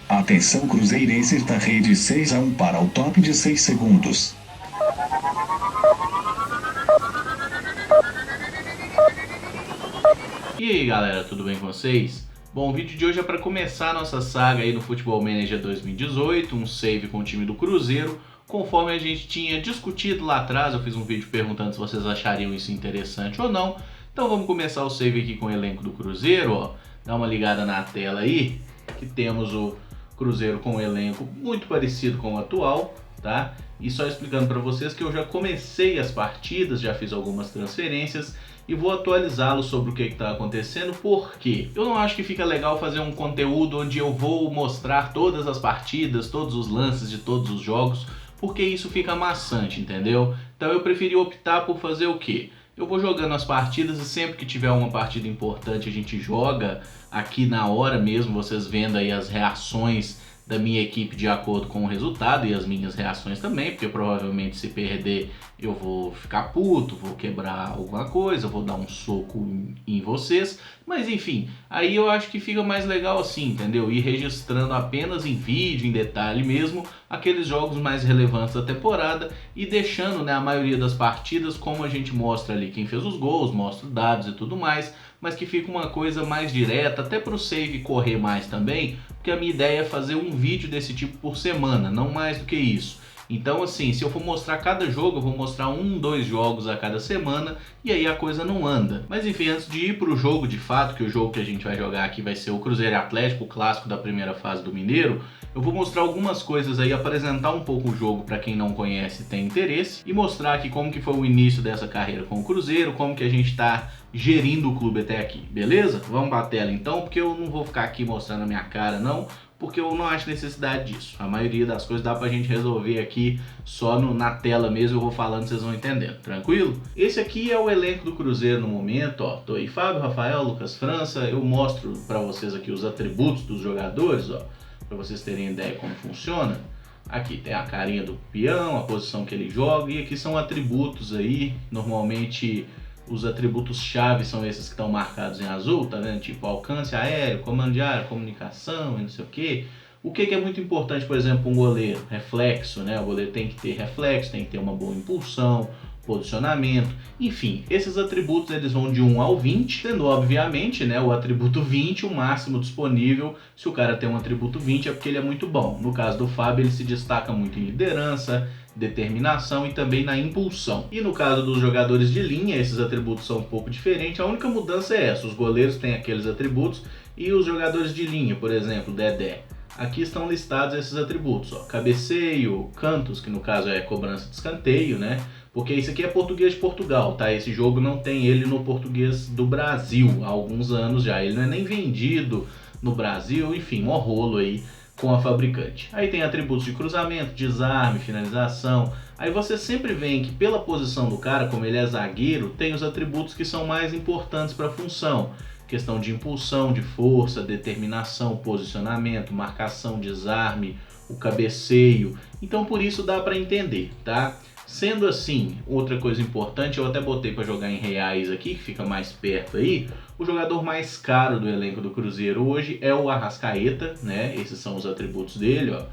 Atenção cruzeirenses da rede 6-1 para o top de 6 segundos. E aí galera, tudo bem com vocês? Bom, o vídeo de hoje é para começar a nossa saga aí no Football Manager 2018, um save com o time do Cruzeiro. Conforme a gente tinha discutido lá atrás, eu fiz um vídeo perguntando se vocês achariam isso interessante ou não. Então vamos começar o save aqui com o elenco do Cruzeiro, ó. Dá uma ligada na tela aí, que temos o Cruzeiro com um elenco muito parecido com o atual, tá? E só explicando para vocês que eu já comecei as partidas, já fiz algumas transferências e vou atualizá-los sobre o que está acontecendo, porque eu não acho que fica legal fazer um conteúdo onde eu vou mostrar todas as partidas, todos os lances de todos os jogos, porque isso fica maçante, entendeu? Então eu preferi optar por fazer o quê? Eu vou jogando as partidas e sempre que tiver uma partida importante a gente joga aqui na hora mesmo, vocês vendo aí as reações da minha equipe de acordo com o resultado e as minhas reações também, porque provavelmente se perder eu vou ficar puto, vou quebrar alguma coisa, vou dar um soco em vocês, mas enfim, aí eu acho que fica mais legal assim, entendeu? Ir registrando apenas em vídeo, em detalhe mesmo, aqueles jogos mais relevantes da temporada e deixando, né, a maioria das partidas como a gente mostra ali quem fez os gols, mostra dados e tudo mais, mas que fica uma coisa mais direta, até para o save correr mais também, porque a minha ideia é fazer um vídeo desse tipo por semana, não mais do que isso. Então assim, se eu for mostrar cada jogo, eu vou mostrar 2 jogos a cada semana e aí a coisa não anda. Mas enfim, antes de ir para o jogo de fato, que o jogo que a gente vai jogar aqui vai ser o Cruzeiro e Atlético, o clássico da primeira fase do Mineiro, eu vou mostrar algumas coisas aí, apresentar um pouco o jogo para quem não conhece e tem interesse e mostrar aqui como que foi o início dessa carreira com o Cruzeiro, como que a gente está gerindo o clube até aqui, beleza? Vamos para a tela então, porque eu não vou ficar aqui mostrando a minha cara não, porque eu não acho necessidade disso. A maioria das coisas dá pra gente resolver aqui só na tela mesmo, eu vou falando, vocês vão entendendo, tranquilo? Esse aqui é o elenco do Cruzeiro no momento, ó. Tô aí, Fábio, Rafael, Lucas França, eu mostro pra vocês aqui os atributos dos jogadores, ó, pra vocês terem ideia como funciona. Aqui tem a carinha do peão, a posição que ele joga, e aqui são atributos aí, normalmente os atributos-chave são esses que estão marcados em azul, tá vendo? Tipo alcance aéreo, comando de área, comunicação e não sei o que. O que é muito importante, por exemplo, um goleiro? Reflexo, né? O goleiro tem que ter reflexo, tem que ter uma boa impulsão, posicionamento, enfim, esses atributos eles vão de 1 ao 20, sendo obviamente, né, o atributo 20 o máximo disponível. Se o cara tem um atributo 20 é porque ele é muito bom. No caso do Fábio, ele se destaca muito em liderança, determinação e também na impulsão. E no caso dos jogadores de linha, esses atributos são um pouco diferentes. A única mudança é essa: os goleiros têm aqueles atributos e os jogadores de linha, por exemplo, Dedé. Aqui estão listados esses atributos, ó. Cabeceio, cantos, que no caso é cobrança de escanteio, né? Porque isso aqui é português de Portugal, tá? Esse jogo não tem ele no português do Brasil há alguns anos já. Ele não é nem vendido no Brasil, enfim, um rolo aí com a fabricante. Aí tem atributos de cruzamento, desarme, finalização. Aí você sempre vê que pela posição do cara, como ele é zagueiro, tem os atributos que são mais importantes para a função. Questão de impulsão, de força, determinação, posicionamento, marcação, desarme, o cabeceio. Então por isso dá para entender, tá? Sendo assim, outra coisa importante, eu até botei para jogar em reais aqui, que fica mais perto aí. O jogador mais caro do elenco do Cruzeiro hoje é o Arrascaeta, né? Esses são os atributos dele, ó.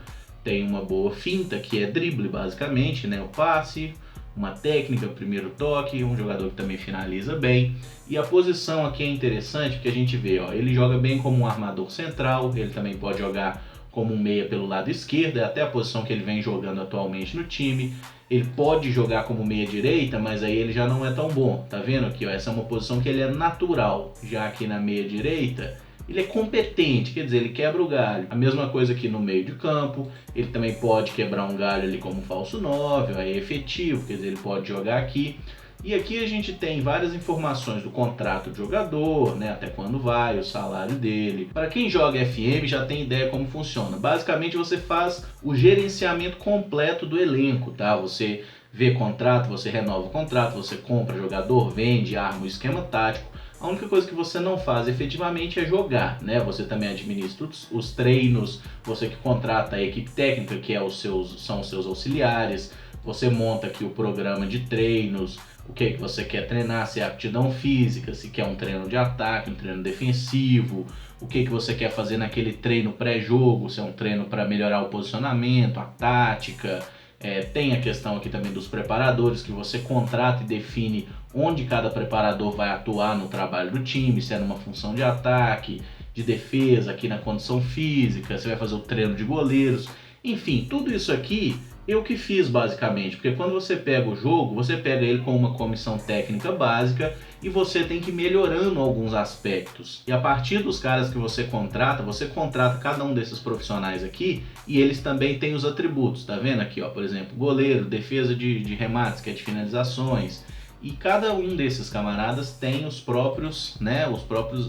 Tem uma boa finta, que é drible basicamente, né? O passe, uma técnica, primeiro toque, um jogador que também finaliza bem. E a posição aqui é interessante, porque a gente vê, ó, ele joga bem como um armador central, ele também pode jogar como um meia pelo lado esquerdo, é até a posição que ele vem jogando atualmente no time. Ele pode jogar como meia direita, mas aí ele já não é tão bom, tá vendo aqui, ó? Essa é uma posição que ele é natural, já aqui na meia direita ele é competente, quer dizer, ele quebra o galho. A mesma coisa aqui no meio de campo, ele também pode quebrar um galho ali como falso 9, aí é efetivo, quer dizer, ele pode jogar aqui. E aqui a gente tem várias informações do contrato do jogador, né, até quando vai, o salário dele. Para quem joga FM já tem ideia como funciona. Basicamente você faz o gerenciamento completo do elenco, tá? Você vê contrato, você renova o contrato, você compra jogador, vende, arma o esquema tático. A única coisa que você não faz efetivamente é jogar, né? Você também administra os treinos, você que contrata a equipe técnica, que são os seus auxiliares, você monta aqui o programa de treinos, o que você quer treinar, se é aptidão física, se quer um treino de ataque, um treino defensivo, o que você quer fazer naquele treino pré-jogo, se é um treino para melhorar o posicionamento, a tática. Tem a questão aqui também dos preparadores, que você contrata e define onde cada preparador vai atuar no trabalho do time, se é numa função de ataque, de defesa, aqui na condição física, você vai fazer o treino de goleiros, enfim, tudo isso aqui eu que fiz basicamente, porque quando você pega o jogo, você pega ele com uma comissão técnica básica e você tem que ir melhorando alguns aspectos. E a partir dos caras que você contrata cada um desses profissionais aqui e eles também têm os atributos, tá vendo aqui, ó, por exemplo, goleiro, defesa de remates, que é de finalizações. E cada um desses camaradas tem os próprios,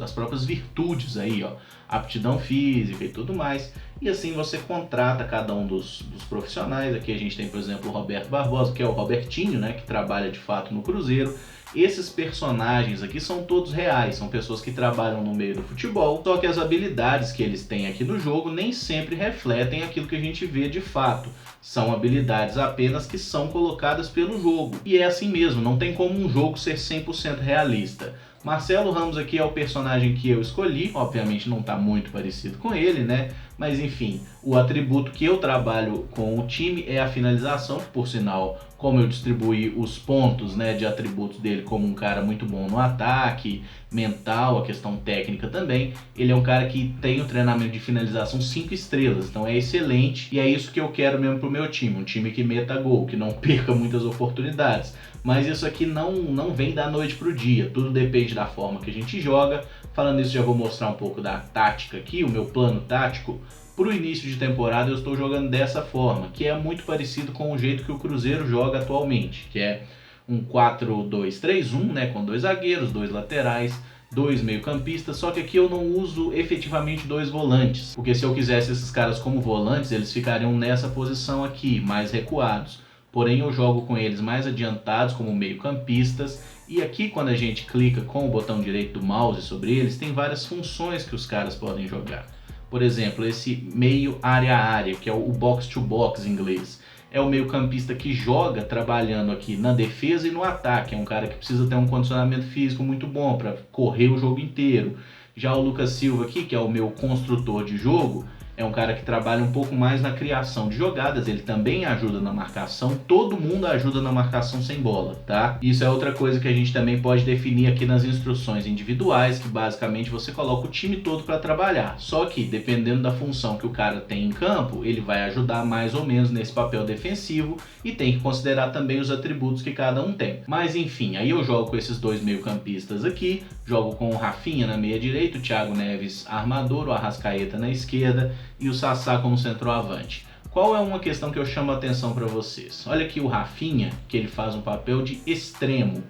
as próprias virtudes aí, ó, aptidão física e tudo mais. E assim você contrata cada um dos profissionais. Aqui a gente tem, por exemplo, o Roberto Barbosa, que é o Robertinho, né, que trabalha de fato no Cruzeiro. Esses personagens aqui são todos reais, são pessoas que trabalham no meio do futebol, só que as habilidades que eles têm aqui no jogo nem sempre refletem aquilo que a gente vê de fato. São habilidades apenas que são colocadas pelo jogo. E é assim mesmo, não tem como um jogo ser 100% realista. Marcelo Ramos aqui é o personagem que eu escolhi, obviamente não está muito parecido com ele, né? Mas enfim, o atributo que eu trabalho com o time é a finalização, que por sinal, como eu distribuí os pontos, né, de atributos dele como um cara muito bom no ataque, mental, a questão técnica também, ele é um cara que tem o treinamento de finalização 5 estrelas, então é excelente e é isso que eu quero mesmo pro meu time, um time que meta gol, que não perca muitas oportunidades. Mas isso aqui não vem da noite pro dia, tudo depende da forma que a gente joga. Falando isso, já vou mostrar um pouco da tática aqui, o meu plano tático. Para o início de temporada eu estou jogando dessa forma, que é muito parecido com o jeito que o Cruzeiro joga atualmente, que é um 4-2-3-1, né, com 2 zagueiros, 2 laterais, 2 meio-campistas, só que aqui eu não uso efetivamente 2 volantes, porque se eu quisesse esses caras como volantes, eles ficariam nessa posição aqui, mais recuados. Porém eu jogo com eles mais adiantados como meio-campistas, e aqui quando a gente clica com o botão direito do mouse sobre eles, tem várias funções que os caras podem jogar. Por exemplo, esse meio área-área, que é o box-to-box em inglês. É o meio-campista que joga trabalhando aqui na defesa e no ataque. É um cara que precisa ter um condicionamento físico muito bom para correr o jogo inteiro. Já o Lucas Silva aqui, que é o meu construtor de jogo, é um cara que trabalha um pouco mais na criação de jogadas, ele também ajuda na marcação, todo mundo ajuda na marcação sem bola, tá? Isso é outra coisa que a gente também pode definir aqui nas instruções individuais, que basicamente você coloca o time todo para trabalhar. Só que, dependendo da função que o cara tem em campo, ele vai ajudar mais ou menos nesse papel defensivo e tem que considerar também os atributos que cada um tem. Mas enfim, aí eu jogo com esses 2 meio-campistas aqui, jogo com o Rafinha na meia direita, o Thiago Neves armador, o Arrascaeta na esquerda e o Sassá como centroavante. Qual é uma questão que eu chamo a atenção para vocês? Olha aqui o Rafinha, que ele faz um papel de extremo.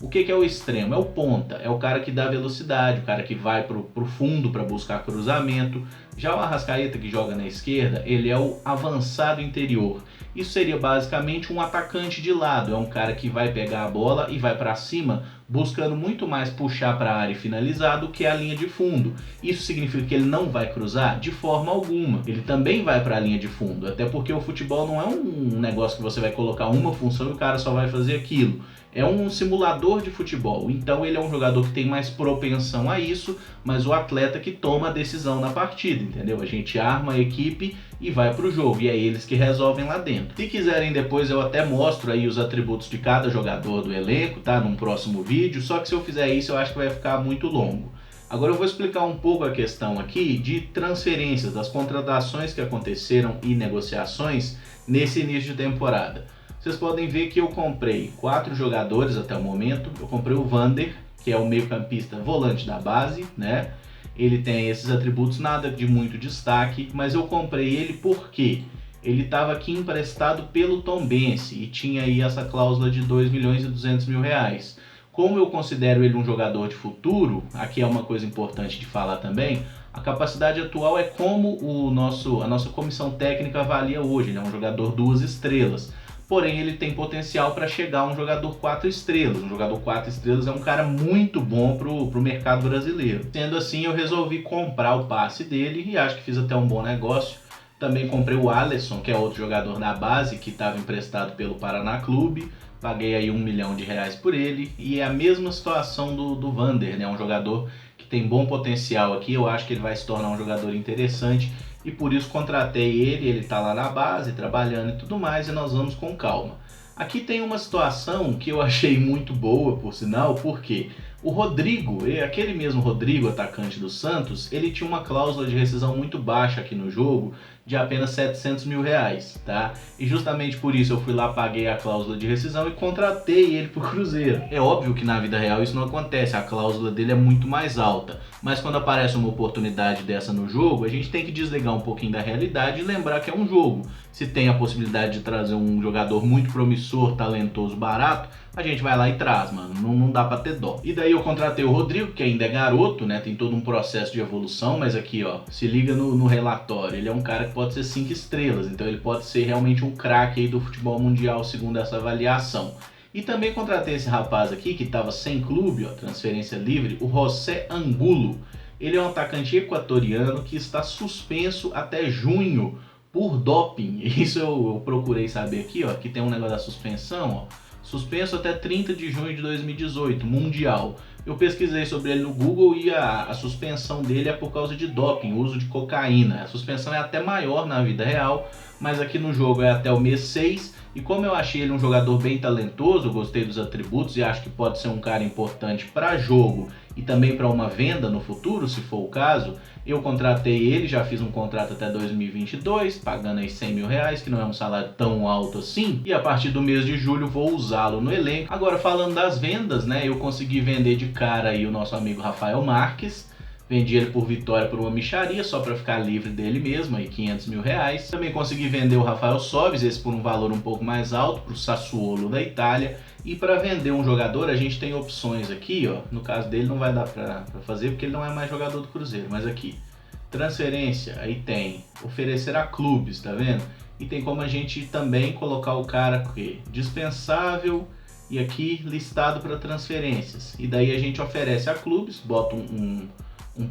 O que é o extremo? É o ponta, é o cara que dá velocidade, o cara que vai pro fundo para buscar cruzamento. Já o Arrascaeta, que joga na esquerda, ele é o avançado interior. Isso seria basicamente um atacante de lado, é um cara que vai pegar a bola e vai para cima, buscando muito mais puxar para a área e finalizar do que a linha de fundo. Isso significa que ele não vai cruzar? De forma alguma. Ele também vai para a linha de fundo, até porque o futebol não é um negócio que você vai colocar uma função e o cara só vai fazer aquilo. É um simulador de futebol, então ele é um jogador que tem mais propensão a isso, mas o atleta que toma a decisão na partida, entendeu? A gente arma a equipe e vai pro jogo, e é eles que resolvem lá dentro. Se quiserem depois eu até mostro aí os atributos de cada jogador do elenco, tá? Num próximo vídeo, só que se eu fizer isso eu acho que vai ficar muito longo. Agora eu vou explicar um pouco a questão aqui de transferências, das contratações que aconteceram e negociações nesse início de temporada. Vocês podem ver que eu comprei 4 jogadores até o momento. Eu comprei o Vander, que é o meio-campista volante da base, né? Ele tem esses atributos, nada de muito destaque, mas eu comprei ele porque ele estava aqui emprestado pelo Tombense e tinha aí essa cláusula de 2.200.000 reais. Como eu considero ele um jogador de futuro, aqui é uma coisa importante de falar também, a capacidade atual é como a nossa comissão técnica avalia hoje. Ele é um jogador 2 estrelas. Porém, ele tem potencial para chegar a um jogador 4 estrelas. Um jogador 4 estrelas é um cara muito bom pro mercado brasileiro. Sendo assim, eu resolvi comprar o passe dele e acho que fiz até um bom negócio. Também comprei o Alisson, que é outro jogador da base, que estava emprestado pelo Paraná Clube. paguei aí R$1 milhão por ele, e é a mesma situação do Vander, né? Um jogador que tem bom potencial aqui, eu acho que ele vai se tornar um jogador interessante, e por isso contratei ele tá lá na base, trabalhando e tudo mais, e nós vamos com calma. Aqui tem uma situação que eu achei muito boa, por sinal, porque o Rodrigo, aquele mesmo Rodrigo, atacante do Santos, ele tinha uma cláusula de rescisão muito baixa aqui no jogo, de apenas R$700 mil, tá? E justamente por isso eu fui lá, paguei a cláusula de rescisão e contratei ele pro Cruzeiro. É óbvio que na vida real isso não acontece, a cláusula dele é muito mais alta, mas quando aparece uma oportunidade dessa no jogo, a gente tem que desligar um pouquinho da realidade e lembrar que é um jogo. Se tem a possibilidade de trazer um jogador muito promissor, talentoso, barato, a gente vai lá e traz, mano, não dá pra ter dó. E daí eu contratei o Rodrigo, que ainda é garoto, né, tem todo um processo de evolução, mas aqui, ó, se liga no relatório, ele é um cara que pode ser 5 estrelas, então ele pode ser realmente um craque aí do futebol mundial, segundo essa avaliação. E também contratei esse rapaz aqui, que estava sem clube, ó, transferência livre, o José Angulo. Ele é um atacante equatoriano que está suspenso até junho por doping. Isso eu procurei saber aqui, ó, que tem um negócio da suspensão, ó. Suspenso até 30 de junho de 2018, mundial. Eu pesquisei sobre ele no Google e a suspensão dele é por causa de doping, uso de cocaína. A suspensão é até maior na vida real, mas aqui no jogo é até o mês 6. E como eu achei ele um jogador bem talentoso, gostei dos atributos e acho que pode ser um cara importante para jogo e também para uma venda no futuro, se for o caso, eu contratei ele, já fiz um contrato até 2022, pagando aí R$100 mil, que não é um salário tão alto assim, e a partir do mês de julho vou usá-lo no elenco. Agora, falando das vendas, né, eu consegui vender de cara aí o nosso amigo Rafael Marques. Vendi ele por Vitória por uma mixaria, só para ficar livre dele mesmo, aí R$500 mil. Também consegui vender o Rafael Sobis, esse por um valor um pouco mais alto, para o Sassuolo da Itália. E para vender um jogador, a gente tem opções aqui, ó. No caso dele não vai dar para fazer, porque ele não é mais jogador do Cruzeiro, mas aqui. Transferência, aí tem oferecer a clubes, tá vendo? E tem como a gente também colocar o cara dispensável e aqui listado para transferências. E daí a gente oferece a clubes, bota um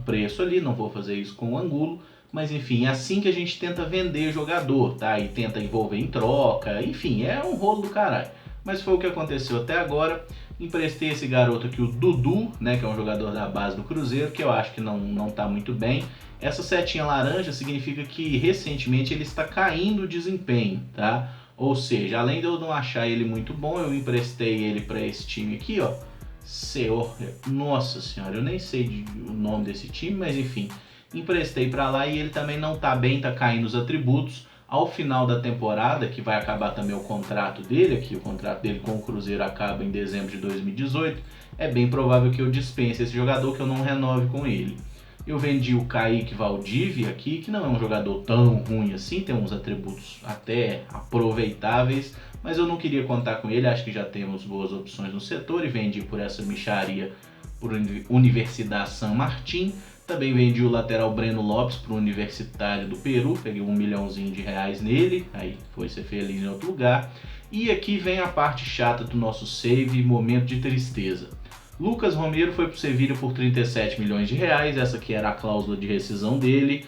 preço ali, não vou fazer isso com o Angulo, mas enfim, é assim que a gente tenta vender jogador, tá? E tenta envolver em troca, enfim, é um rolo do caralho. Mas foi o que aconteceu até agora. Emprestei esse garoto aqui, o Dudu, né, que é um jogador da base do Cruzeiro, que eu acho que não tá muito bem. Essa setinha laranja significa que recentemente ele está caindo o desempenho, tá? Ou seja, além de eu não achar ele muito bom, eu emprestei ele para esse time aqui, ó. Nossa senhora, eu nem sei o nome desse time, mas enfim, emprestei para lá e ele também não tá bem, tá caindo os atributos. Ao final da temporada, que vai acabar também o contrato dele aqui, o contrato dele com o Cruzeiro acaba em dezembro de 2018, é bem provável que eu dispense esse jogador, que eu não renove com ele. Eu vendi o Kaique Valdívia aqui, que não é um jogador tão ruim assim, tem uns atributos até aproveitáveis, mas eu não queria contar com ele, acho que já temos boas opções no setor, e vendi por essa mixaria por Universidade San Martín. Também vendi o lateral Breno Lopes para o Universitário do Peru, peguei R$1 milhão nele, aí foi ser feliz em outro lugar. E aqui vem a parte chata do nosso save, momento de tristeza. Lucas Romero foi para o Sevilha por R$37 milhões, essa aqui era a cláusula de rescisão dele.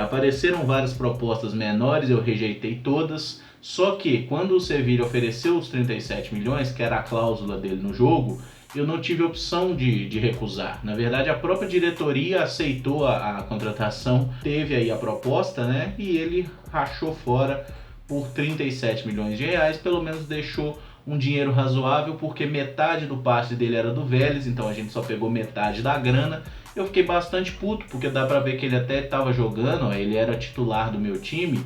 Apareceram várias propostas menores, eu rejeitei todas, só que quando o Sevilha ofereceu os 37 milhões, que era a cláusula dele no jogo, eu não tive opção de recusar. Na verdade, a própria diretoria aceitou a contratação, teve aí a proposta, né? E ele rachou fora por R$37 milhões, pelo menos deixou um dinheiro razoável, porque metade do passe dele era do Vélez, então a gente só pegou metade da grana. Eu fiquei bastante puto, porque dá pra ver que ele até estava jogando, ó, ele era titular do meu time,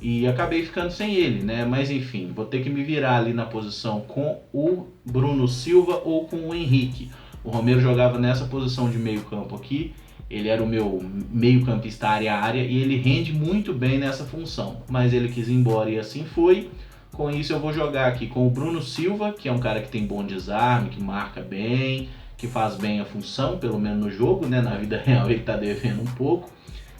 e acabei ficando sem ele, né? Mas enfim, vou ter que me virar ali na posição com o Bruno Silva ou com o Henrique. O Romero jogava nessa posição de meio campo aqui, ele era o meu meio campista área a área, e ele rende muito bem nessa função, mas ele quis ir embora e assim foi. Com isso eu vou jogar aqui com o Bruno Silva, que é um cara que tem bom desarme, que marca bem, que faz bem a função, pelo menos no jogo, né? Na vida real ele tá devendo um pouco.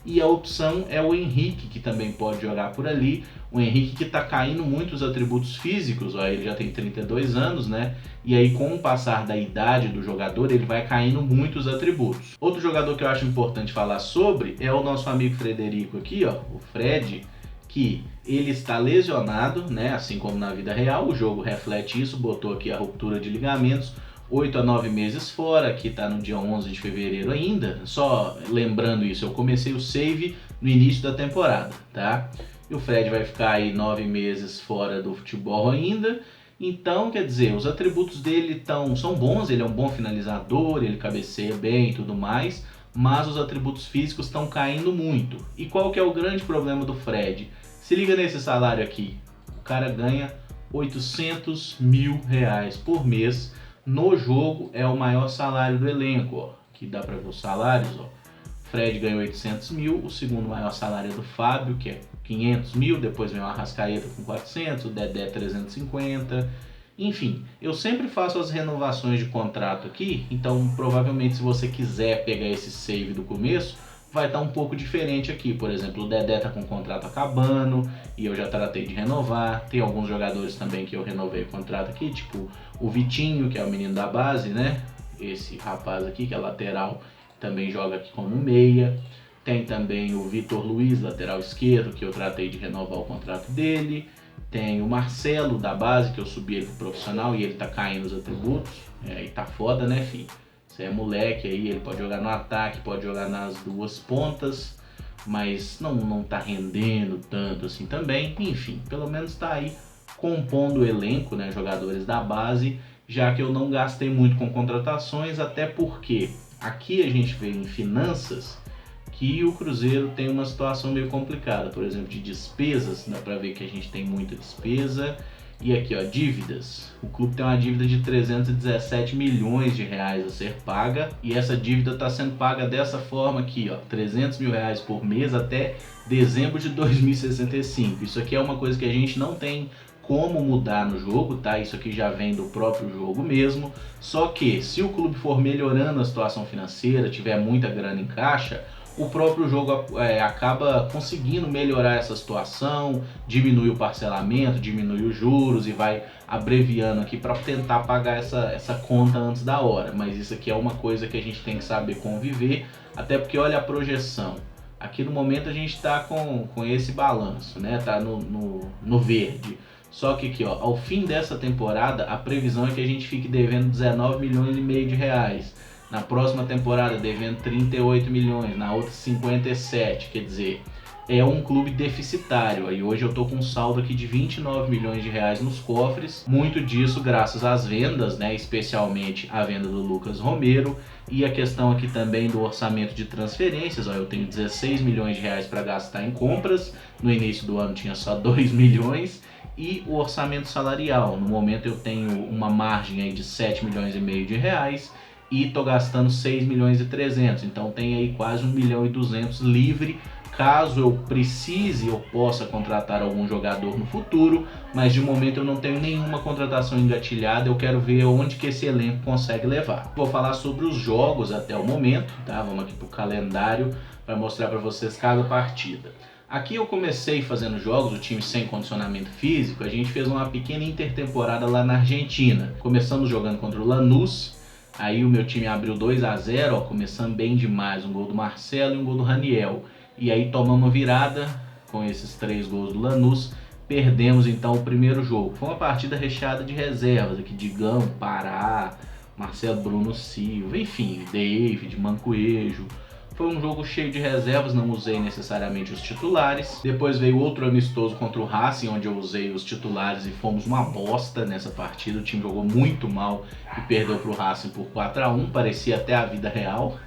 E a opção é o Henrique, que também pode jogar por ali. O Henrique que tá caindo muito os atributos físicos, ó, ele já tem 32 anos, né? E aí com o passar da idade do jogador, ele vai caindo muito os atributos. Outro jogador que eu acho importante falar sobre é o nosso amigo Frederico aqui, ó, o Fred, que ele está lesionado, né? Assim como na vida real, o jogo reflete isso, botou aqui a ruptura de ligamentos, 8 a 9 meses fora, aqui está no dia 11 de fevereiro ainda. Só lembrando isso, eu comecei o save no início da temporada, tá? E o Fred vai ficar aí 9 meses fora do futebol ainda. Então, quer dizer, os atributos dele são bons, ele é um bom finalizador, ele cabeceia bem e tudo mais, mas os atributos físicos estão caindo muito. E qual que é o grande problema do Fred? Se liga nesse salário aqui, o cara ganha 800 mil reais por mês. No jogo é o maior salário do elenco, ó. Aqui dá para ver os salários, ó. Fred ganhou 800 mil, o segundo maior salário é do Fábio, que é 500 mil, depois vem o Arrascaeta com 400, o Dedé 350, enfim, eu sempre faço as renovações de contrato aqui, então provavelmente se você quiser pegar esse save do começo, vai estar um pouco diferente aqui. Por exemplo, o Dedé tá com o contrato acabando e eu já tratei de renovar. Tem alguns jogadores também que eu renovei o contrato aqui, tipo o Vitinho, que é o menino da base, né? Esse rapaz aqui, que é lateral, também joga aqui como meia. Tem também o Vitor Luiz, lateral esquerdo, que eu tratei de renovar o contrato dele. Tem o Marcelo da base, que eu subi ele pro profissional e ele tá caindo os atributos. E tá foda, né, filho? Você é moleque aí, ele pode jogar no ataque, pode jogar nas duas pontas, mas não tá rendendo tanto assim também. Enfim, pelo menos tá aí compondo o elenco, né, jogadores da base, já que eu não gastei muito com contratações, até porque aqui a gente vê em finanças que o Cruzeiro tem uma situação meio complicada, por exemplo, de despesas, dá pra ver que a gente tem muita despesa. E aqui, ó, dívidas. O clube tem uma dívida de 317 milhões de reais a ser paga, e essa dívida está sendo paga dessa forma aqui, ó, 300 mil reais por mês até dezembro de 2065. Isso aqui é uma coisa que a gente não tem como mudar no jogo, tá? Isso aqui já vem do próprio jogo mesmo. Só que se o clube for melhorando a situação financeira, tiver muita grana em caixa, o próprio jogo acaba conseguindo melhorar essa situação, diminui o parcelamento, diminui os juros e vai abreviando aqui para tentar pagar essa conta antes da hora. Mas isso aqui é uma coisa que a gente tem que saber conviver, até porque olha a projeção. Aqui no momento a gente está com esse balanço, né? Tá no verde. Só que aqui, ó, ao fim dessa temporada, a previsão é que a gente fique devendo 19 milhões e meio de reais. Na próxima temporada devendo 38 milhões, na outra 57, quer dizer, é um clube deficitário. E hoje eu tô com um saldo aqui de 29 milhões de reais nos cofres, muito disso graças às vendas, né, especialmente a venda do Lucas Romero e a questão aqui também do orçamento de transferências. Ó, eu tenho 16 milhões de reais para gastar em compras, no início do ano tinha só 2 milhões, e o orçamento salarial, no momento eu tenho uma margem aí de 7 milhões e meio de reais, e tô gastando 6 milhões e 300, então tem aí quase 1 milhão e 200 livre, caso eu precise ou possa contratar algum jogador no futuro, mas de momento eu não tenho nenhuma contratação engatilhada, eu quero ver onde que esse elenco consegue levar. Vou falar sobre os jogos até o momento, tá? Vamos aqui pro calendário para mostrar para vocês cada partida. Aqui eu comecei fazendo jogos, o time sem condicionamento físico, a gente fez uma pequena intertemporada lá na Argentina. Começamos jogando contra o Lanús. Aí o meu time abriu 2 a 0, ó, começando bem demais, um gol do Marcelo e um gol do Raniel. E aí tomamos uma virada com esses 3 gols do Lanús, perdemos então o primeiro jogo. Foi uma partida recheada de reservas, aqui Digão, Pará, Marcelo Bruno Silva, enfim, David, Mancoejo. Foi um jogo cheio de reservas, não usei necessariamente os titulares. Depois veio outro amistoso contra o Racing, onde eu usei os titulares e fomos uma bosta nessa partida. O time jogou muito mal e perdeu para o Racing por 4 a 1, parecia até a vida real.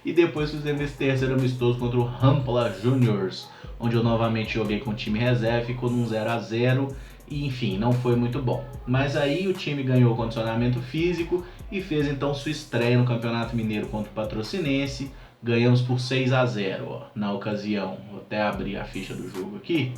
E depois fizemos esse terceiro amistoso contra o Rampla Juniors, onde eu novamente joguei com o time reserva, ficou num 0 a 0 e enfim, não foi muito bom. Mas aí o time ganhou condicionamento físico e fez então sua estreia no Campeonato Mineiro contra o Patrocinense. Ganhamos por 6 a 0, ó. Na ocasião, vou até abrir a ficha do jogo aqui.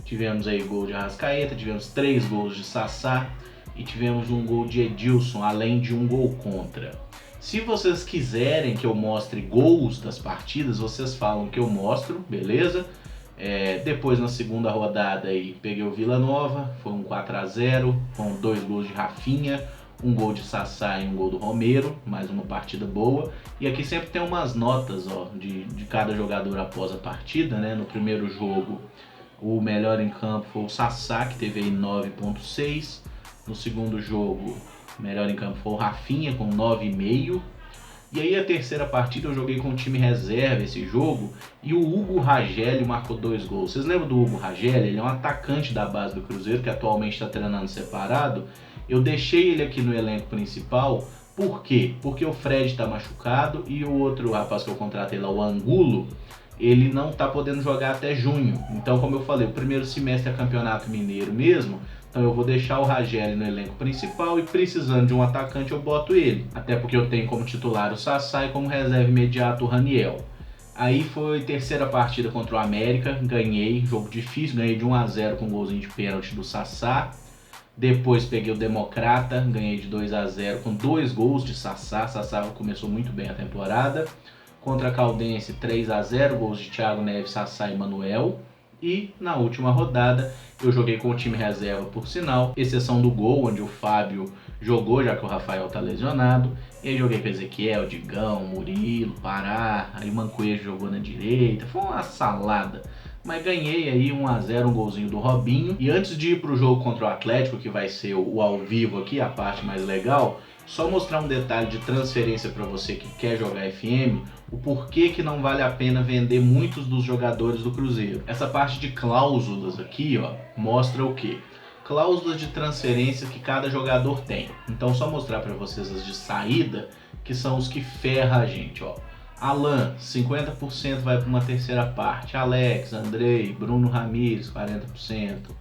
Tivemos aí gol de Arrascaeta, tivemos 3 gols de Sassá e tivemos um gol de Edilson, além de um gol contra. Se vocês quiserem que eu mostre gols das partidas, vocês falam que eu mostro, beleza? Depois na segunda rodada aí peguei o Vila Nova, foi um 4 a 0, com 2 gols de Rafinha, um gol de Sassá e um gol do Romero, mais uma partida boa. E aqui sempre tem umas notas, ó, de cada jogador após a partida, né? No primeiro jogo O melhor em campo foi o Sassá, que teve aí 9,6. No segundo jogo, o melhor em campo foi o Rafinha, com 9,5. E aí a terceira partida eu joguei com o time reserva esse jogo e o Hugo Rageli marcou 2 gols. Vocês lembram do Hugo Rageli? Ele é um atacante da base do Cruzeiro que atualmente está treinando separado. Eu deixei ele aqui no elenco principal. Por quê? Porque o Fred está machucado e o outro rapaz que eu contratei lá, o Angulo, ele não está podendo jogar até junho. Então, como eu falei, o primeiro semestre é campeonato mineiro mesmo. Então eu vou deixar o Rageli no elenco principal e precisando de um atacante eu boto ele. Até porque eu tenho como titular o Sassá e como reserva imediato o Raniel. Aí foi terceira partida contra o América, ganhei, jogo difícil, ganhei de 1-0 com um golzinho de pênalti do Sassá. Depois peguei o Democrata, ganhei de 2-0 com 2 gols de Sassá. Sassá começou muito bem a temporada. Contra a Caldense 3-0, gols de Thiago Neves, Sassá e Manuel. E na última rodada eu joguei com o time reserva, por sinal, exceção do gol, onde o Fábio jogou, já que o Rafael tá lesionado. E aí joguei com Ezequiel, Digão, Murilo, Pará, aí o Mancoejo jogou na direita. Foi uma salada. Mas ganhei aí 1-0, um golzinho do Robinho. E antes de ir pro jogo contra o Atlético, que vai ser o ao vivo aqui, a parte mais legal, só mostrar um detalhe de transferência para você que quer jogar FM, o porquê que não vale a pena vender muitos dos jogadores do Cruzeiro. Essa parte de cláusulas aqui, ó, mostra o quê? Cláusulas de transferência que cada jogador tem. Então só mostrar para vocês as de saída, que são os que ferra a gente, ó. Alan, 50% vai para uma terceira parte. Alex, Andrei, Bruno Ramires, 40%.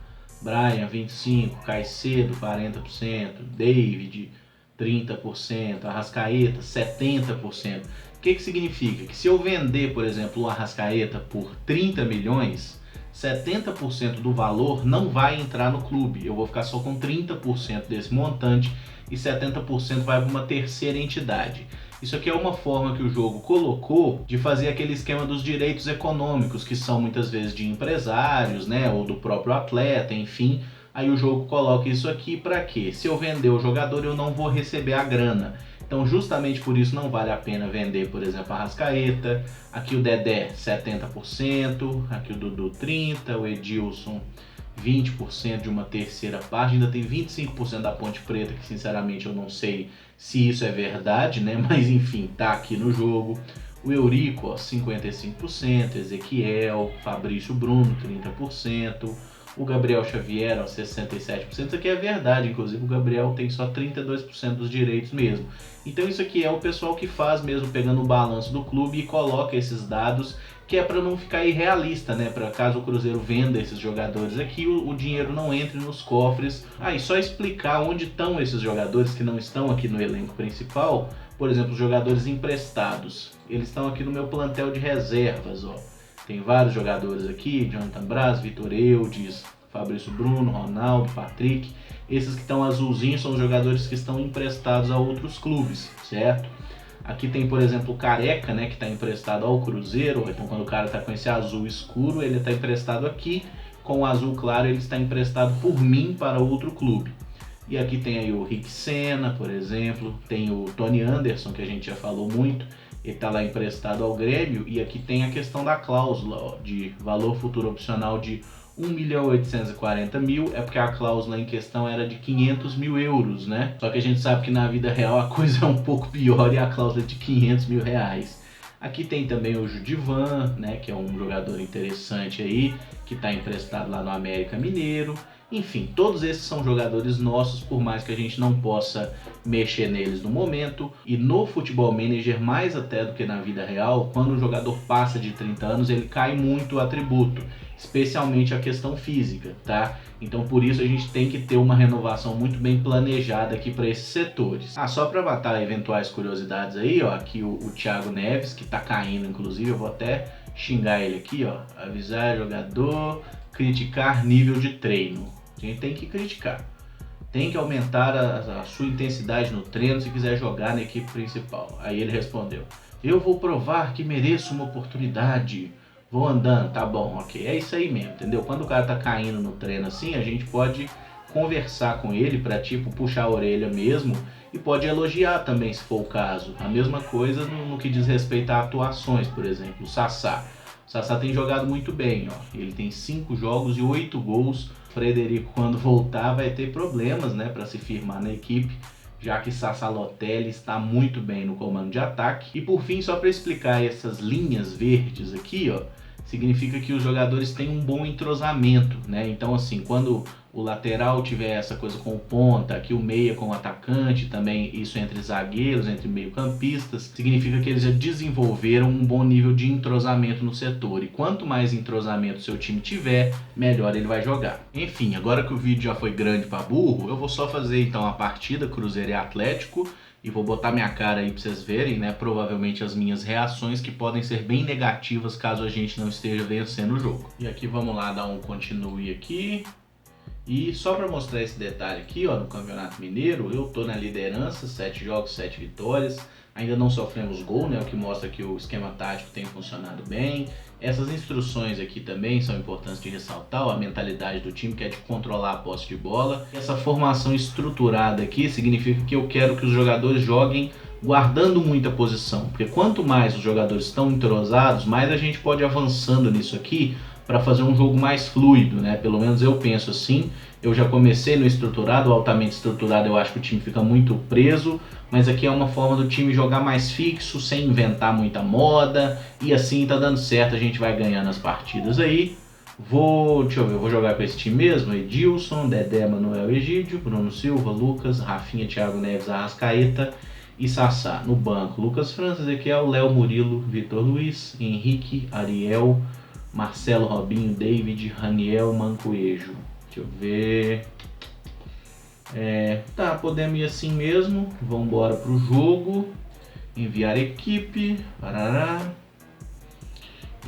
Brian, 25%. Caicedo, 40%. David, 30%. Arrascaeta, 70%. O que significa? Que se eu vender, por exemplo, o Arrascaeta por 30 milhões, 70% do valor não vai entrar no clube. Eu vou ficar só com 30% desse montante e 70% vai para uma terceira entidade. Isso aqui é uma forma que o jogo colocou de fazer aquele esquema dos direitos econômicos, que são muitas vezes de empresários, né, ou do próprio atleta, enfim. Aí o jogo coloca isso aqui para quê? Se eu vender o jogador, eu não vou receber a grana. Então, justamente por isso não vale a pena vender, por exemplo, a Arrascaeta. Aqui o Dedé, 70%, aqui o Dudu, 30%, o Edilson, 20% de uma terceira parte, ainda tem 25% da Ponte Preta, que sinceramente eu não sei se isso é verdade, né? Mas enfim, tá aqui no jogo. O Eurico, ó, 55%, Ezequiel, Fabrício Bruno, 30%, o Gabriel Xavier, ó, 67%. Isso aqui é verdade, inclusive o Gabriel tem só 32% dos direitos mesmo. Então isso aqui é o pessoal que faz mesmo, pegando o balanço do clube e coloca esses dados, que é para não ficar irrealista, né? Para caso o Cruzeiro venda esses jogadores aqui, o dinheiro não entre nos cofres. E só explicar onde estão esses jogadores que não estão aqui no elenco principal. Por exemplo, os jogadores emprestados. Eles estão aqui no meu plantel de reservas, ó. Tem vários jogadores aqui, Jonathan Braz, Vitor Eudes, Fabrício Bruno, Ronaldo, Patrick. Esses que estão azulzinhos são os jogadores que estão emprestados a outros clubes, certo? Aqui tem, por exemplo, o Careca, né, que está emprestado ao Cruzeiro. Então, quando o cara está com esse azul escuro, ele está emprestado aqui. Com o azul claro, ele está emprestado por mim para outro clube. E aqui tem aí o Rick Senna, por exemplo. Tem o Tony Anderson, que a gente já falou muito. Ele está lá emprestado ao Grêmio. E aqui tem a questão da cláusula, ó, de valor futuro opcional de 1.840.000, é porque a cláusula em questão era de 500 mil euros, né? Só que a gente sabe que na vida real a coisa é um pouco pior e a cláusula é de 500 mil reais. Aqui tem também o Judivan, né, que é um jogador interessante aí, que está emprestado lá no América Mineiro. Enfim, todos esses são jogadores nossos, por mais que a gente não possa mexer neles no momento. E no Futebol Manager, mais até do que na vida real, quando o jogador passa de 30 anos, ele cai muito o atributo, especialmente a questão física, tá? Então por isso a gente tem que ter uma renovação muito bem planejada aqui para esses setores. Só para matar eventuais curiosidades aí, ó, aqui o Thiago Neves, que tá caindo inclusive, eu vou até xingar ele aqui, ó, avisar jogador, criticar nível de treino. A gente tem que criticar, tem que aumentar a sua intensidade no treino se quiser jogar na equipe principal. Aí ele respondeu: eu vou provar que mereço uma oportunidade, vou andando. Tá bom, ok, é isso aí mesmo, entendeu? Quando o cara tá caindo no treino assim, a gente pode conversar com ele pra tipo puxar a orelha mesmo, e pode elogiar também se for o caso. A mesma coisa no que diz respeito a atuações, por exemplo, o Sassá. O Sassá tem jogado muito bem, ó. Ele tem 5 jogos e 8 gols. O Frederico, quando voltar, vai ter problemas, né, para se firmar na equipe, já que Sassá Lotelli está muito bem no comando de ataque. E por fim, só para explicar essas linhas verdes aqui, ó, significa que os jogadores têm um bom entrosamento, né? Então, assim, quando o lateral tiver essa coisa com o ponta, aqui o meia com o atacante, também isso entre zagueiros, entre meio-campistas, significa que eles já desenvolveram um bom nível de entrosamento no setor. E quanto mais entrosamento seu time tiver, melhor ele vai jogar. Enfim, agora que o vídeo já foi grande para burro, eu vou só fazer então a partida Cruzeiro e Atlético e vou botar minha cara aí pra vocês verem, né? Provavelmente as minhas reações, que podem ser bem negativas caso a gente não esteja vencendo o jogo. E aqui vamos lá dar um continue aqui. E só para mostrar esse detalhe aqui, ó, no Campeonato Mineiro, eu tô na liderança, 7 jogos, 7 vitórias. Ainda não sofremos gol, né? O que mostra que o esquema tático tem funcionado bem. Essas instruções aqui também são importantes de ressaltar, ó, a mentalidade do time, que é de controlar a posse de bola. Essa formação estruturada aqui significa que eu quero que os jogadores joguem guardando muita posição, porque quanto mais os jogadores estão entrosados, mais a gente pode ir avançando nisso aqui para fazer um jogo mais fluido, né? Pelo menos eu penso assim. Eu já comecei no estruturado, altamente estruturado, eu acho que o time fica muito preso, mas aqui é uma forma do time jogar mais fixo, sem inventar muita moda, e assim tá dando certo, a gente vai ganhando as partidas aí. Deixa eu ver, eu vou jogar com esse time mesmo: Edilson, Dedé, Manuel, Egídio, Bruno Silva, Lucas, Rafinha, Thiago Neves, Arrascaeta e Sassá. No banco, Lucas França, Ezequiel, Léo, Murilo, Vitor Luiz, Henrique, Ariel, Marcelo, Robinho, David, Raniel, Mancoejo. Deixa eu ver. Tá, podemos ir assim mesmo. Vamos embora pro jogo. Enviar equipe. Parará.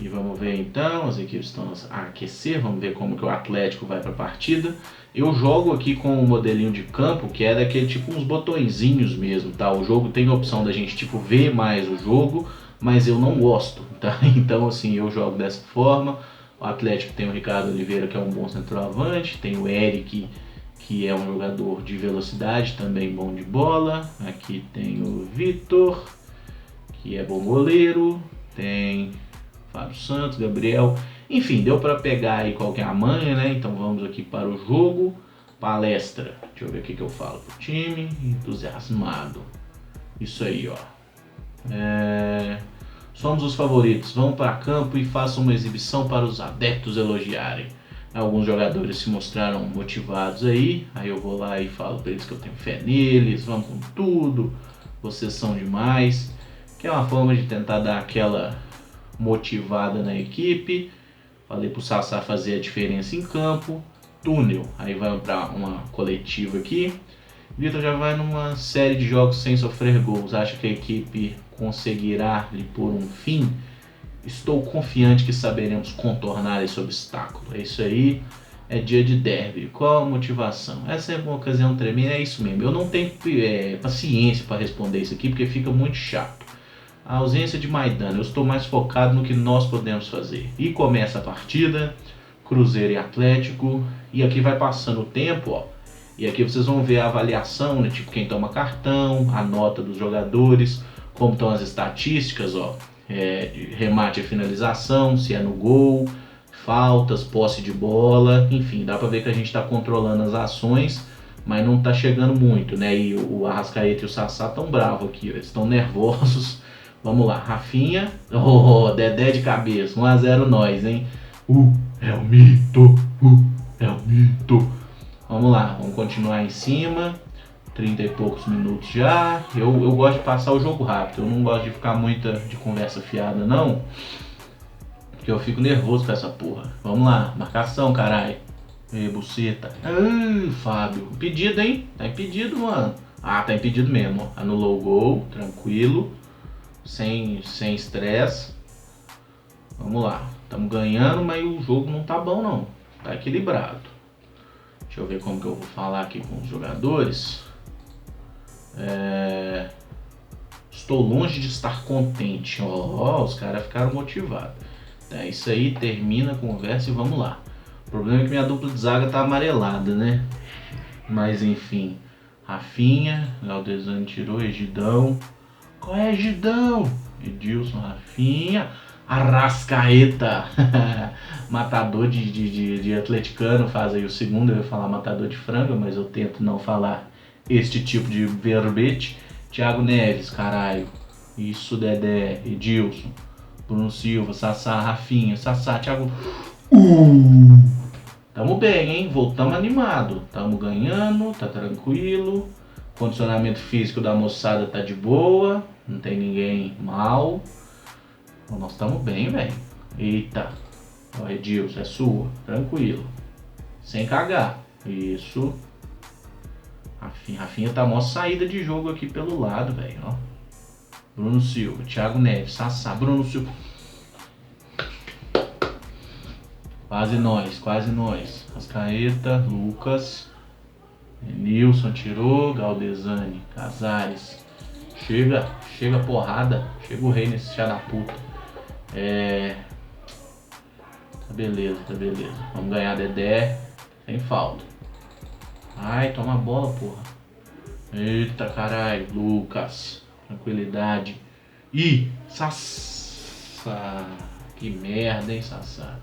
E vamos ver então, as equipes estão a aquecer. Vamos ver como que o Atlético vai para a partida. Eu jogo aqui com um modelinho de campo que é daquele tipo uns botõezinhos mesmo, tá? O jogo tem a opção da gente tipo ver mais o jogo, mas eu não gosto, tá? Então assim, eu jogo dessa forma. O Atlético tem o Ricardo Oliveira, que é um bom centroavante, tem o Eric, que é um jogador de velocidade, também bom de bola. Aqui tem o Vitor, que é bom goleiro, tem Fábio Santos, Gabriel, enfim, deu para pegar aí qual que é a manha, né? Então vamos aqui para o jogo. Palestra, deixa eu ver o que eu falo pro time. Entusiasmado, isso aí, ó. Somos os favoritos, vão para campo e façam uma exibição para os adeptos elogiarem. Alguns jogadores se mostraram motivados aí eu vou lá e falo para eles que eu tenho fé neles, vamos com tudo, vocês são demais, que é uma forma de tentar dar aquela motivada na equipe. Falei pro Sassá fazer a diferença em campo. Túnel, aí vai para uma coletiva aqui. Vitor já vai numa série de jogos sem sofrer gols. Acha que a equipe conseguirá lhe pôr um fim? Estou confiante que saberemos contornar esse obstáculo. É isso aí, é dia de derby. Qual a motivação? Essa é uma ocasião tremenda, é isso mesmo. Eu não tenho paciência para responder isso aqui porque fica muito chato. A ausência de Maidana, eu estou mais focado no que nós podemos fazer. E começa a partida, Cruzeiro e Atlético, e aqui vai passando o tempo, ó. E aqui vocês vão ver a avaliação, né? Tipo quem toma cartão, a nota dos jogadores, como estão as estatísticas, ó. Remate e finalização, se é no gol, faltas, posse de bola, enfim, dá pra ver que a gente tá controlando as ações, mas não tá chegando muito, né? E o Arrascaeta e o Sassá tão bravos aqui, ó. Eles estão nervosos. Vamos lá, Rafinha, Dedé de cabeça, 1-0 nós, hein? É o mito, é o mito. Vamos lá, vamos continuar em cima. 30 e poucos minutos já. Eu gosto de passar o jogo rápido. Eu não gosto de ficar muita de conversa fiada, não. Porque eu fico nervoso com essa porra. Vamos lá, marcação, caralho. Ei, buceta. Ai, Fábio. Impedido, hein? Tá impedido, mano. Ah, tá impedido mesmo. Anulou o gol, tranquilo. Sem estresse. Vamos lá. Estamos ganhando, mas o jogo não tá bom, não. Tá equilibrado. Deixa eu ver como que eu vou falar aqui com os jogadores. Estou longe de estar contente. Os caras ficaram motivados. É isso aí, termina a conversa e vamos lá. O problema é que minha dupla de zaga tá amarelada, né? Mas enfim. Rafinha, Galdesani tirou, Egidão. Qual é, Egidão? Edilson, Rafinha. Arrascaeta, matador de atleticano, faz aí o segundo. Eu ia falar matador de franga, mas eu tento não falar este tipo de verbete. Thiago Neves, caralho. Isso, Dedé, Edilson, Bruno Silva, Sassá, Rafinha, Sassá, Thiago. Tamo bem, hein? Voltamos animado. Tamo ganhando, tá tranquilo. Condicionamento físico da moçada tá de boa. Não tem ninguém mal. Nós estamos bem, velho. Eita. Ó, Edilson, é sua. Tranquilo. Sem cagar. Isso. Rafinha tá mó saída de jogo aqui pelo lado, velho. Ó. Bruno Silva, Thiago Neves, Sassá, Bruno Silva. Quase nós. Arrascaeta, Lucas. Nilson tirou. Galdesani, Casares. Chega porrada. Chega o rei nesse chá da puta. Tá beleza. Vamos ganhar Dedé. Sem falta. Ai, toma a bola, porra. Eita, caralho. Lucas. Tranquilidade. Ih, Sassá. Que merda, hein, Sassá.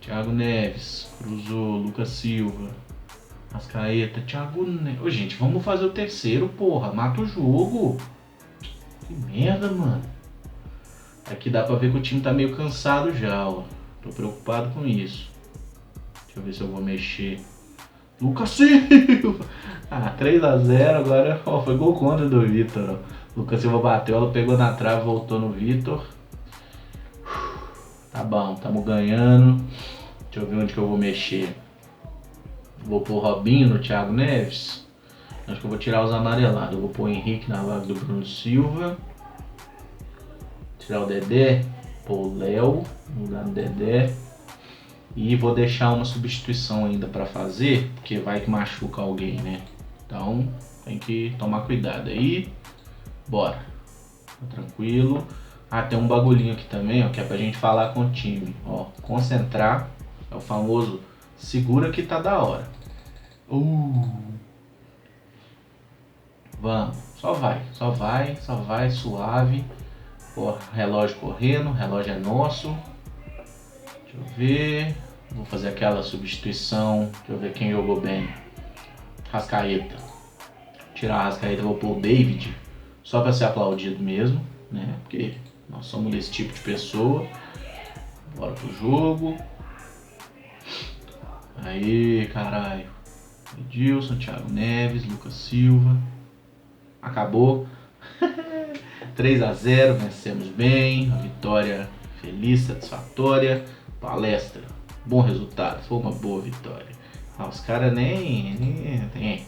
Thiago Neves. Cruzou. Lucas Silva. Arrascaeta. Thiago Neves. Ô, gente, vamos fazer o terceiro, porra. Mata o jogo. Que merda, mano. Aqui dá pra ver que o time tá meio cansado já, ó. Tô preocupado com isso. Deixa eu ver se eu vou mexer. Lucas Silva! 3-0 agora, ó, foi gol contra do Vitor, ó. Lucas Silva bateu, ela pegou na trave, voltou no Vitor. Tá bom, tamo ganhando. Deixa eu ver onde que eu vou mexer. Vou pôr Robinho no Thiago Neves. Acho que eu vou tirar os amarelados. Eu vou pôr o Henrique na vaga do Bruno Silva. Tirar o Dedé. Pôr o Léo no lugar do Dedé. E vou deixar uma substituição ainda pra fazer, porque vai que machuca alguém, né? Então tem que tomar cuidado aí. Bora. Tá tranquilo. Tem um bagulhinho aqui também, ó, que é pra gente falar com o time. Ó, concentrar. É o famoso segura que tá da hora. Vamos. Só vai, suave. Ó, relógio correndo, relógio é nosso. Deixa eu ver. Vou fazer aquela substituição. Deixa eu ver quem jogou bem. Arrascaeta. Tirar a Arrascaeta, vou pôr o David. Só pra ser aplaudido mesmo, né? Porque nós somos desse tipo de pessoa. Bora pro jogo. Aí, caralho. Edilson, Thiago Neves, Lucas Silva. Acabou. 3-0, vencemos bem. Uma vitória feliz, satisfatória. Palestra, bom resultado, foi uma boa vitória. Os caras nem tem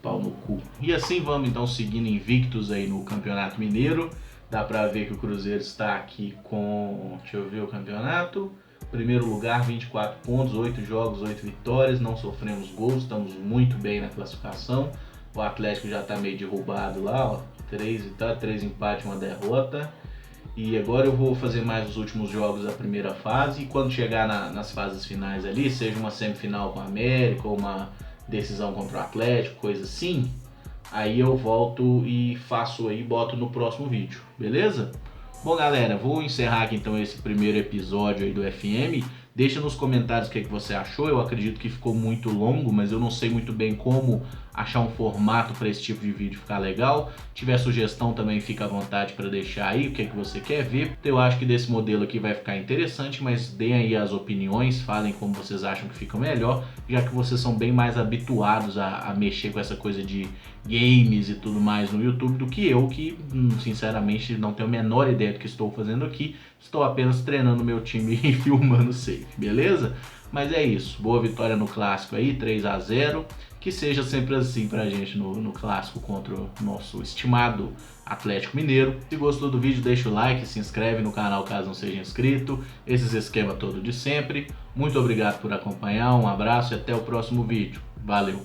pau no cu. E assim vamos então seguindo invictos aí no Campeonato Mineiro. Dá pra ver que o Cruzeiro está aqui com, deixa eu ver o campeonato. Primeiro lugar, 24 pontos, 8 jogos, 8 vitórias, não sofremos gols, estamos muito bem na classificação. O Atlético já tá meio derrubado lá, ó, 3 vitórias, 3 empates, 1 derrota. E agora eu vou fazer mais os últimos jogos da primeira fase. E quando chegar nas fases finais ali, seja uma semifinal com a América ou uma decisão contra o Atlético, coisa assim, aí eu volto e faço aí, boto no próximo vídeo, beleza? Bom, galera, vou encerrar aqui então esse primeiro episódio aí do FM. Deixa nos comentários o que você achou. Eu acredito que ficou muito longo, mas eu não sei muito bem como achar um formato para esse tipo de vídeo ficar legal. Se tiver sugestão também, fica à vontade para deixar aí o que você quer ver. Eu acho que desse modelo aqui vai ficar interessante, mas deem aí as opiniões, falem como vocês acham que fica melhor, já que vocês são bem mais habituados a mexer com essa coisa de games e tudo mais no YouTube do que eu, que sinceramente não tenho a menor ideia do que estou fazendo aqui. Estou apenas treinando meu time e filmando safe, beleza? Mas é isso, boa vitória no clássico aí, 3-0. Que seja sempre assim pra gente no clássico contra o nosso estimado Atlético Mineiro. Se gostou do vídeo, deixa o like, se inscreve no canal caso não seja inscrito. Esses esquemas todos de sempre. Muito obrigado por acompanhar, um abraço e até o próximo vídeo. Valeu!